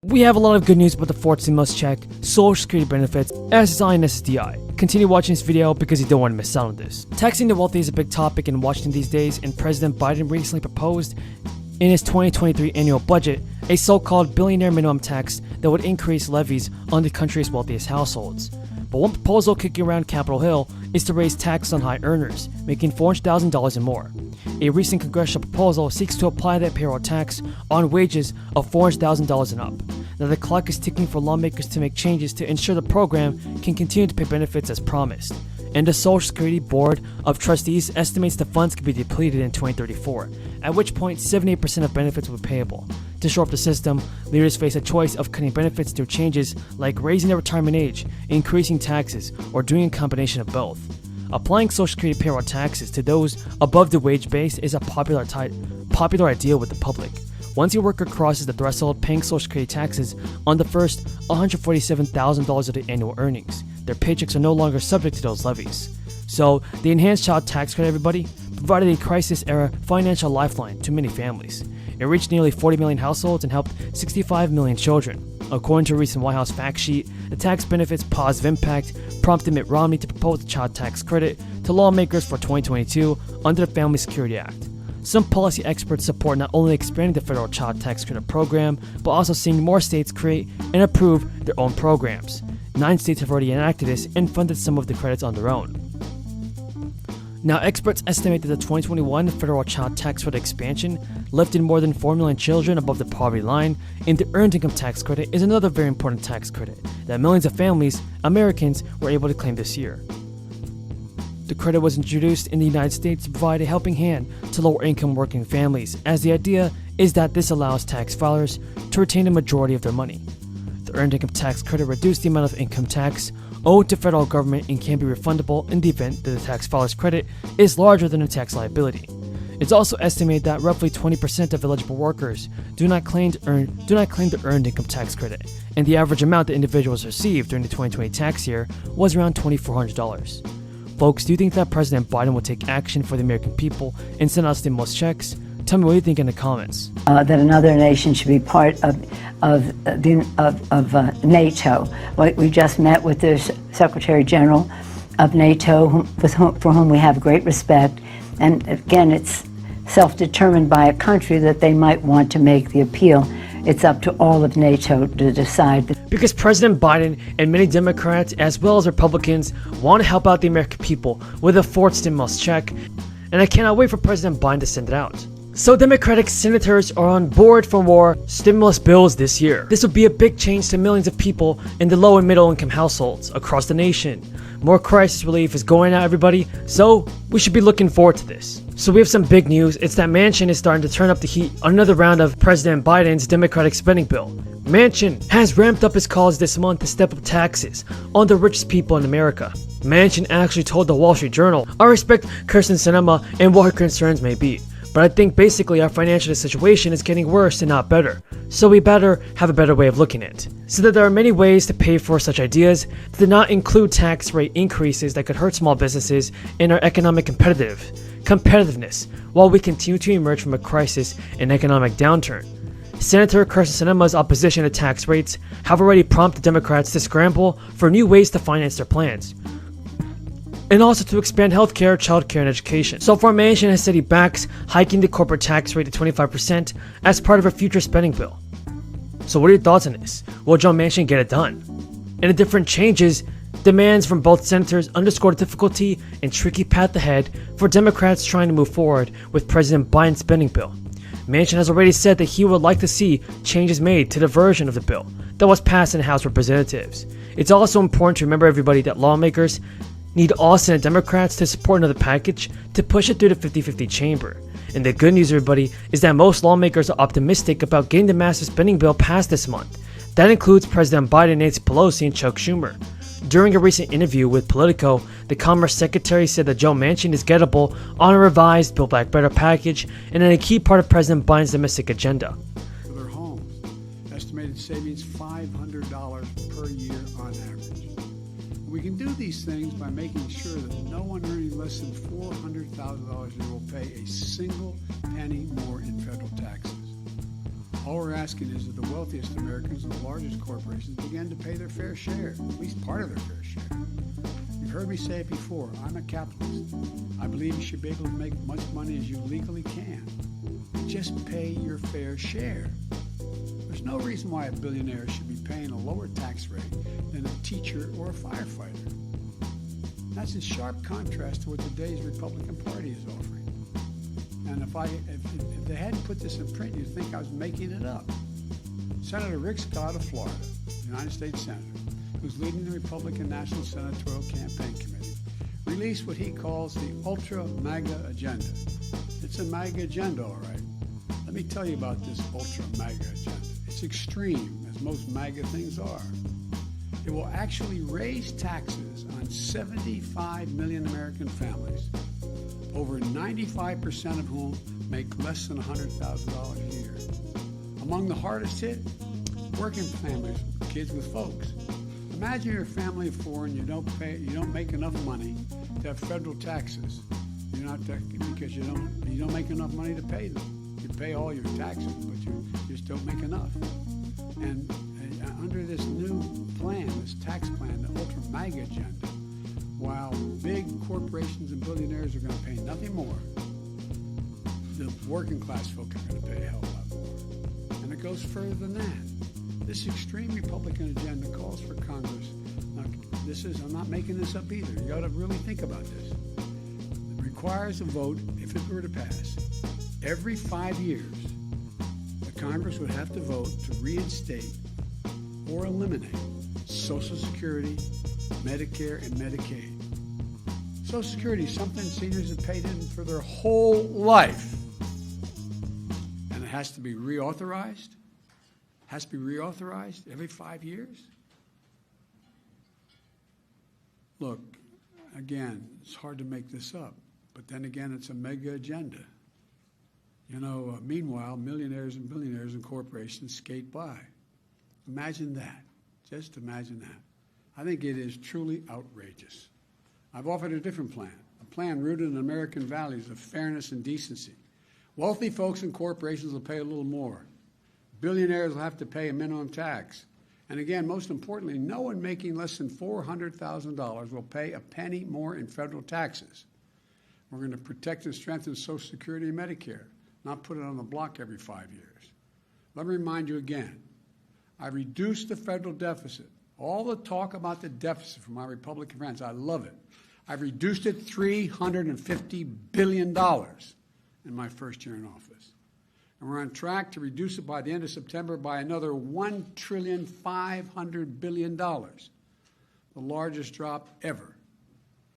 We have a lot of good news about the fourth stimulus check, Social Security benefits, SSI and SSDI. Continue watching this video because you don't want to miss out on this. Taxing the wealthy is a big topic in Washington these days, and President Biden recently proposed in his 2023 annual budget a so-called billionaire minimum tax that would increase levies on the country's wealthiest households. But one proposal kicking around Capitol Hill is to raise taxes on high earners, making $400,000 and more. A recent congressional proposal seeks to apply that payroll tax on wages of $400,000 and up. Now the clock is ticking for lawmakers to make changes to ensure the program can continue to pay benefits as promised. And the Social Security Board of Trustees estimates the funds could be depleted in 2034, at which point 78% of benefits will be payable. To shore up the system, leaders face a choice of cutting benefits through changes like raising the retirement age, increasing taxes, or doing a combination of both. Applying Social Security payroll taxes to those above the wage base is a popular idea with the public. Once your worker crosses the threshold paying Social Security taxes on the first $147,000 of their annual earnings, their paychecks are no longer subject to those levies. So, the Enhanced Child Tax Credit, everybody, provided a crisis-era financial lifeline to many families. It reached nearly 40 million households and helped 65 million children. According to a recent White House fact sheet, the tax benefit's positive impact prompted Mitt Romney to propose the child tax credit to lawmakers for 2022 under the Family Security Act. Some policy experts support not only expanding the federal child tax credit program, but also seeing more states create and approve their own programs. 9 states have already enacted this and funded some of the credits on their own. Now, experts estimate that the 2021 federal child tax credit expansion lifted more than 4 million children above the poverty line, and the Earned Income Tax Credit is another very important tax credit that millions of families, Americans, were able to claim this year. The credit was introduced in the United States to provide a helping hand to lower-income working families, as the idea is that this allows tax filers to retain a majority of their money. The Earned Income Tax Credit reduced the amount of income tax owed to federal government and can be refundable in the event that the tax filer's credit is larger than the tax liability. It's also estimated that roughly 20% of eligible workers do not claim the Earned Income Tax Credit, and the average amount that individuals received during the 2020 tax year was around $2,400. Folks, do you think that President Biden will take action for the American people and send out stimulus checks? Tell me what you think in the comments. That another nation should be part of NATO. We just met with the Secretary General of NATO, for whom we have great respect. And again, it's self-determined by a country that they might want to make the appeal. It's up to all of NATO to decide. Because President Biden and many Democrats, as well as Republicans, want to help out the American people with a fourth stimulus check, and I cannot wait for President Biden to send it out. So Democratic senators are on board for more stimulus bills this year. This will be a big change to millions of people in the low and middle income households across the nation. More crisis relief is going out, everybody, so we should be looking forward to this. So we have some big news. It's that Manchin is starting to turn up the heat on another round of President Biden's Democratic spending bill. Manchin has ramped up his calls this month to step up taxes on the richest people in America. Manchin actually told the Wall Street Journal, "I respect Kyrsten Sinema and what her concerns may be, but I think basically our financial situation is getting worse and not better. So we better have a better way of looking at it." So that there are many ways to pay for such ideas that do not include tax rate increases that could hurt small businesses and our economic competitiveness while we continue to emerge from a crisis and economic downturn. Senator Kyrsten Sinema's opposition to tax rates have already prompted Democrats to scramble for new ways to finance their plans, and also to expand healthcare, childcare, and education. So far, Manchin has said he backs hiking the corporate tax rate to 25% as part of a future spending bill. So what are your thoughts on this? Will Joe Manchin get it done? And the different changes, demands from both senators underscore the difficulty and tricky path ahead for Democrats trying to move forward with President Biden's spending bill. Manchin has already said that he would like to see changes made to the version of the bill that was passed in the House of Representatives. It's also important to remember, everybody, that lawmakers need all Senate Democrats to support another package to push it through the 50-50 chamber. And the good news, everybody, is that most lawmakers are optimistic about getting the massive spending bill passed this month. That includes President Biden, Nancy Pelosi, and Chuck Schumer. During a recent interview with Politico, the Commerce Secretary said that Joe Manchin is gettable on a revised Build Back Better package and in a key part of President Biden's domestic agenda. For their homes, estimated savings $500 per year on average. We can do these things by making sure that no one earning less than $400,000 a year will pay a single penny more in federal taxes. All we're asking is that the wealthiest Americans and the largest corporations begin to pay their fair share, at least part of their fair share. You've heard me say it before, I'm a capitalist. I believe you should be able to make as much money as you legally can. Just pay your fair share. There's no reason why a billionaire should be paying a lower tax rate than a teacher or a firefighter. That's in sharp contrast to what today's Republican Party is offering. And if they hadn't put this in print, you'd think I was making it up. Senator Rick Scott of Florida, United States Senator, who's leading the Republican National Senatorial Campaign Committee, released what he calls the Ultra MAGA Agenda. It's a MAGA agenda, all right. Let me tell you about this Ultra MAGA agenda. It's extreme, as most MAGA things are. It will actually raise taxes on 75 million American families, over 95% of whom make less than $100,000 a year. Among the hardest hit, working families, kids with folks. Imagine you're a family of four and you don't make enough money to have federal taxes. Because you don't make enough money to pay them. You pay all your taxes, but you just don't make enough. And under this new plan, this tax plan, the Ultra MAGA agenda, while big corporations and billionaires are going to pay nothing more, the working class folk are going to pay a hell of a lot more. And it goes further than that. This extreme Republican agenda calls for Congress. Now, I'm not making this up either. You got to really think about this. It requires a vote, if it were to pass, every 5 years. The Congress would have to vote to reinstate or eliminate Social Security, Medicare, and Medicaid. Social Security is something seniors have paid in for their whole life. And it has to be reauthorized. Has to be reauthorized every 5 years. Look, again, it's hard to make this up. But then again, it's a mega agenda. Meanwhile, millionaires and billionaires and corporations skate by. Imagine that. Just imagine that. I think it is truly outrageous. I've offered a different plan, a plan rooted in American values of fairness and decency. Wealthy folks and corporations will pay a little more. Billionaires will have to pay a minimum tax. And again, most importantly, no one making less than $400,000 will pay a penny more in federal taxes. We're going to protect and strengthen Social Security and Medicare, not put it on the block every 5 years. Let me remind you again, I reduced the federal deficit. All the talk about the deficit from my Republican friends, I love it. I've reduced it $350 billion in my first year in office. And we're on track to reduce it by the end of September by another $1.5 trillion, the largest drop ever